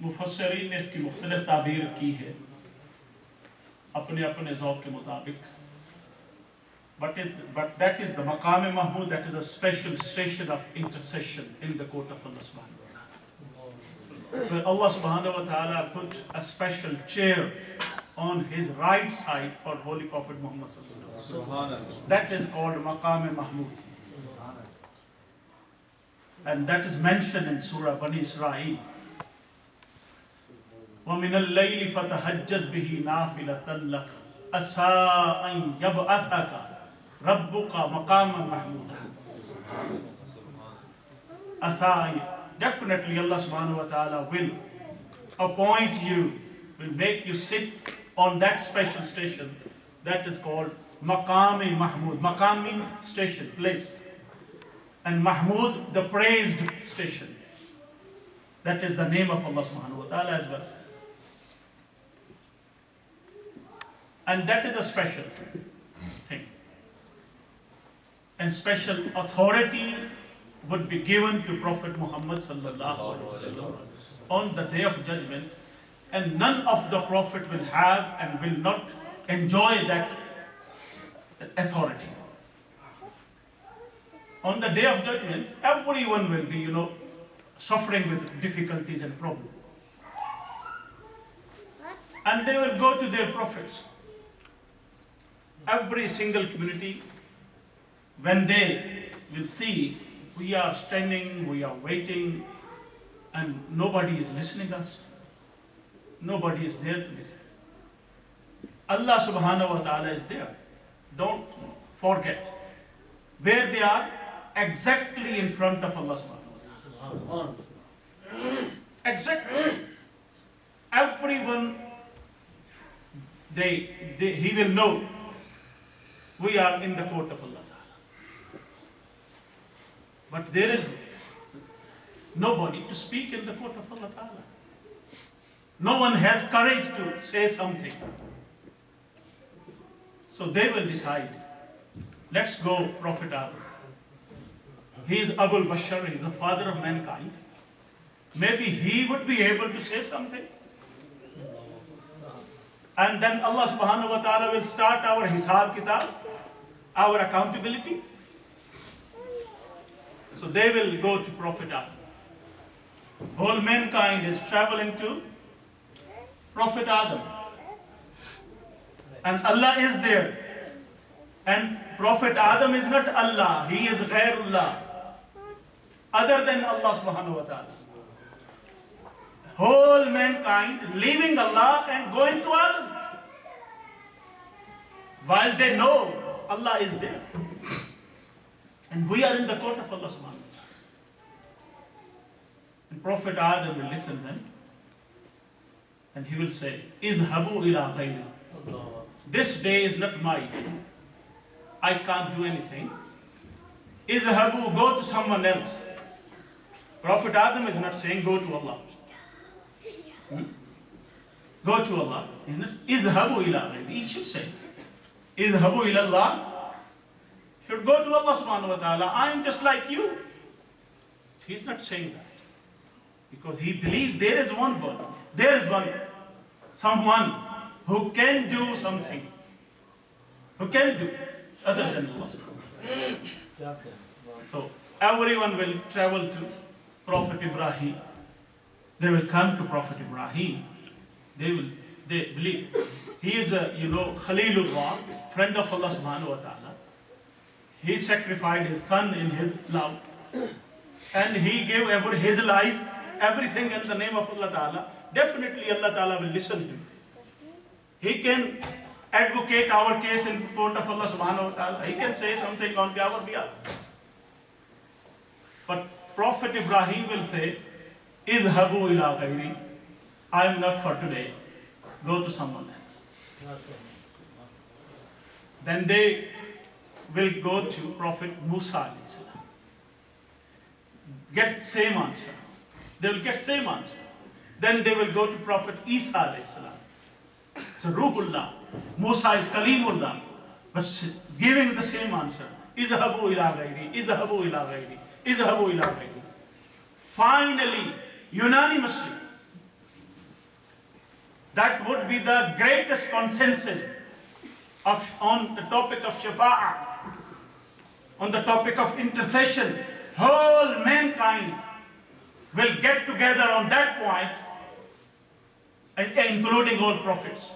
मुफस्सरीन ने इसकी मुख्तलिफ ताबीर की है अपने अपने ज़ौक़ के मुताबिक. But that is the Maqam Mahmud, that is a special station of intercession in the court of Allah subhanahu wa ta'ala. Where Allah subhanahu wa ta'ala put a special chair on his right side for Holy Prophet Muhammad sallallahu alaihi wasallam. That is called Maqam Mahmud. And that is mentioned in Surah Bani Israel. وَمِنَ اللَّيْلِ فَتَهَجَّدْ بِهِ نَافِلَةً لَكَ عَسَىٰ أَن يَبْعَثَكَ رَبُّكَ مَقَامًا مَحْمُودًا. Asai, definitely Allah subhanahu wa ta'ala will appoint you, will make you sit on that special station that is called Maqam Mahmud. Maqam means station, place. And Mahmud, the praised station. That is the name of Allah subhanahu wa ta'ala as well. And that is a special thing. And special authority would be given to Prophet Muhammad sallallahu alaihi wasallam on the day of judgment, and none of the Prophet will have and will not enjoy that authority. On the day of judgment, everyone will be, suffering with difficulties and problems. And they will go to their prophets. Every single community, when they will see we are standing, we are waiting, and nobody is listening to us. Nobody is there to listen. Allah subhanahu wa ta'ala is there. Don't forget. Where they are, exactly in front of Allah subhanahu wa ta'ala. Exactly. Everyone, he will know we are in the court of Allah. But there is nobody to speak in the court of Allah Ta'ala. No one has courage to say something. So they will decide, let's go Prophet Adam. He is Abul Bashar, he is the father of mankind. Maybe he would be able to say something. And then Allah subhanahu wa ta'ala will start our hisab kitab, our accountability. So they will go to Prophet Adam. Whole mankind is traveling to Prophet Adam. And Allah is there. And Prophet Adam is not Allah, he is Ghairullah, other than Allah subhanahu wa ta'ala. Whole mankind leaving Allah and going to Adam, while they know Allah is there. And we are in the court of Allah subhanahu wa ta'ala. And Prophet Adam will listen then. And he will say, Idhabu ila ghayri. This day is not my day. I can't do anything. Idhabu, go to someone else. Prophet Adam is not saying go to Allah. Go to Allah. Idhabu ila ghayri. He should say, Idhabu ila Allah. Should go to Allah subhanahu wa ta'ala. I am just like you. He's not saying that. Because he believes there is one God. There is someone who can do something. Who can do other than Allah subhanahu wa ta'ala. So everyone will travel to Prophet Ibrahim. They will come to Prophet Ibrahim. They believe. He is a, Khalilullah, friend of Allah subhanahu wa ta'ala. He sacrificed his son in his love. And he gave his life, everything in the name of Allah Ta'ala. Definitely Allah Ta'ala will listen to him. He can advocate our case in court of Allah subhanahu wa ta'ala. He can say something on our behalf. But Prophet Ibrahim will say, Idhabu ila ghayri. I am not for today. Go to someone else. Then they will go to Prophet Musa alayhi salam. Get same answer. They will get same answer. Then they will go to Prophet Isa alayhi salam. So Ruhullah. Musa is Kalimullah. But giving the same answer. Izhabu ila ghayri. Izhabu ila ghayri. Izhabu ila ghayri. Finally, unanimously, that would be the greatest consensus on the topic of shafa'ah, on the topic of intercession. Whole mankind will get together on that point, including all prophets.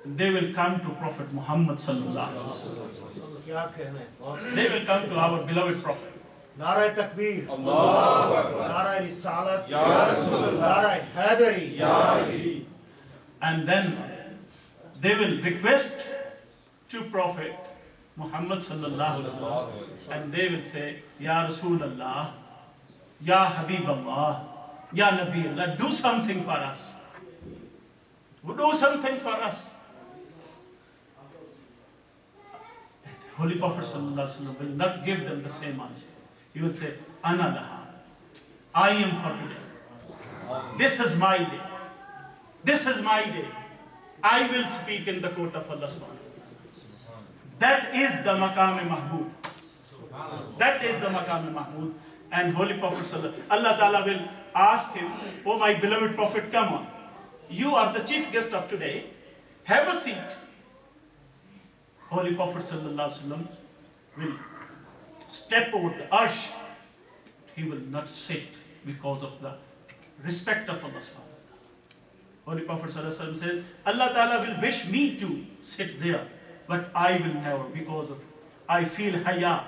They will come to Prophet Muhammad sallallahu alaihi wasallam. They will come to our beloved Prophet. Nara Takbir, Allahu Akbar, Nara Risalat, Ya Rasulullah, Nara Haidari, Ya Ali. And then they will request to Prophet Muhammad sallallahu alaihi wasallam, and they will say, Ya Rasulullah, Ya Habib Allah, Ya Nabi Allah, do something for us. Do something for us. Holy Prophet sallallahu alaihi wasallam will not give them the same answer. He will say, Ana laha, I am for today. This is my day. This is my day. I will speak in the court of Allah subhanahu wa ta'ala. That is the Maqam Mahmud. That is the Maqam Mahmud. And Holy Prophet sallallahu alaihi wasallam, Allah Ta'ala will ask him, oh my beloved Prophet, come on. You are the chief guest of today. Have a seat. Holy Prophet sallallahu alaihi wasallam will step over the arsh. He will not sit because of the respect of Allah subhanahu wa ta'ala. Holy Prophet sallallahu alaihi wasallam says, Allah Ta'ala will wish me to sit there, but I will never, because of I feel haya.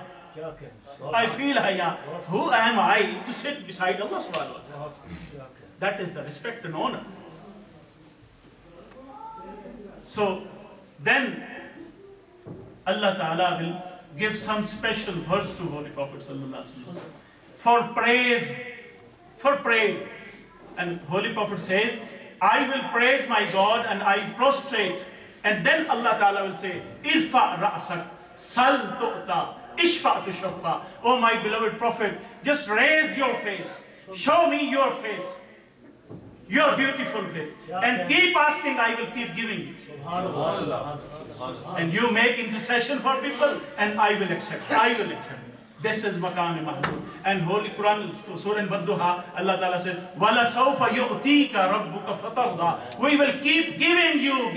I feel haya. Who am I to sit beside Allah subhanahu wa ta'ala? That is the respect and honor. So then Allah Ta'ala will give some special verse to Holy Prophet sallallahu alaihi wasallam for praise. For praise. And Holy Prophet says, I will praise my God and I prostrate. And then Allah Ta'ala will say, Irfa ra'sak, sal tu'ta, ishfa tushaffa. Oh my beloved Prophet, just raise your face. Show me your face. Your beautiful face. And keep asking, I will keep giving you. And you make intercession for people, and I will accept. I will accept. This is Maqam Mahmud. And Holy Quran, Surah Al-Badduha, Allah Ta'ala says, Wala sawfa yu'tika rabbuka fatarda. We will keep giving you,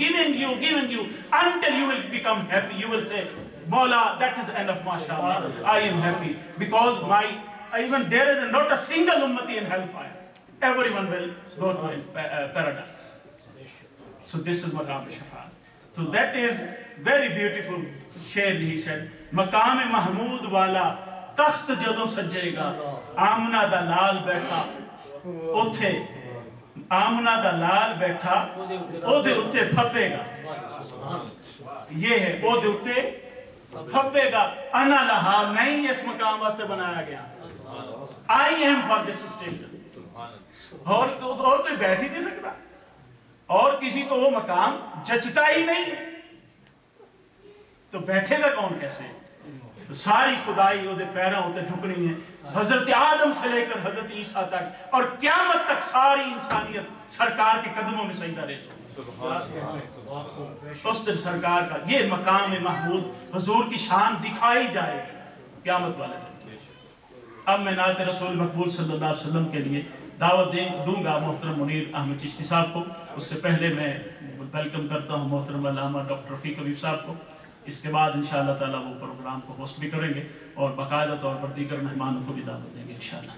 until you will become happy. You will say, Mawla, that is enough, mashallah. I am happy. Because even there is not a single ummati in hellfire. Everyone will go to paradise. So this is Maqam Shafa'at. So that is very beautiful share. He said, Maqam Mahmud wala takht jadon sajjega, Amna da lal baitha, Othe, Amna da lal baitha, Ode utte phabbega. Ye hai, Ode utte phabbega. Ana laha, main is Maqam vaste banaya gaya. I am for this station. और कोई बैठ ही नहीं सकता, और किसी को वो मकाम जचता ही नहीं, तो बैठेगा कौन कैसे? तो सारी खुदाई उधर पैरों उधर ठुकनी है, हजरत आदम से लेकर हजरत ईसा तक, और क़यामत तक सारी इंसानियत सरकार के कदमों में सजदा रहे। उस दिन सरकार का ये मकाम महमूद हुजूर की शान दिखाई जाएगी क़यामत वाले दिन। अब मैं नात रसूल मकबूल सल्लल्लाहु अलैहि वसल्लम के लिए दावत दूंगा मोहतरम मुनीर अहमद चिश्ती साहब को। उससे पहले मैं वेलकम करता हूँ मोहतरम अल्लामा डॉक्टर रफ़ीक हबीब साहब को। इसके बाद इंशाअल्लाह ताला वो प्रोग्राम को होस्ट भी करेंगे और बाकायदा तौर पर दीगर मेहमानों को भी दावत देंगे इंशाअल्लाह।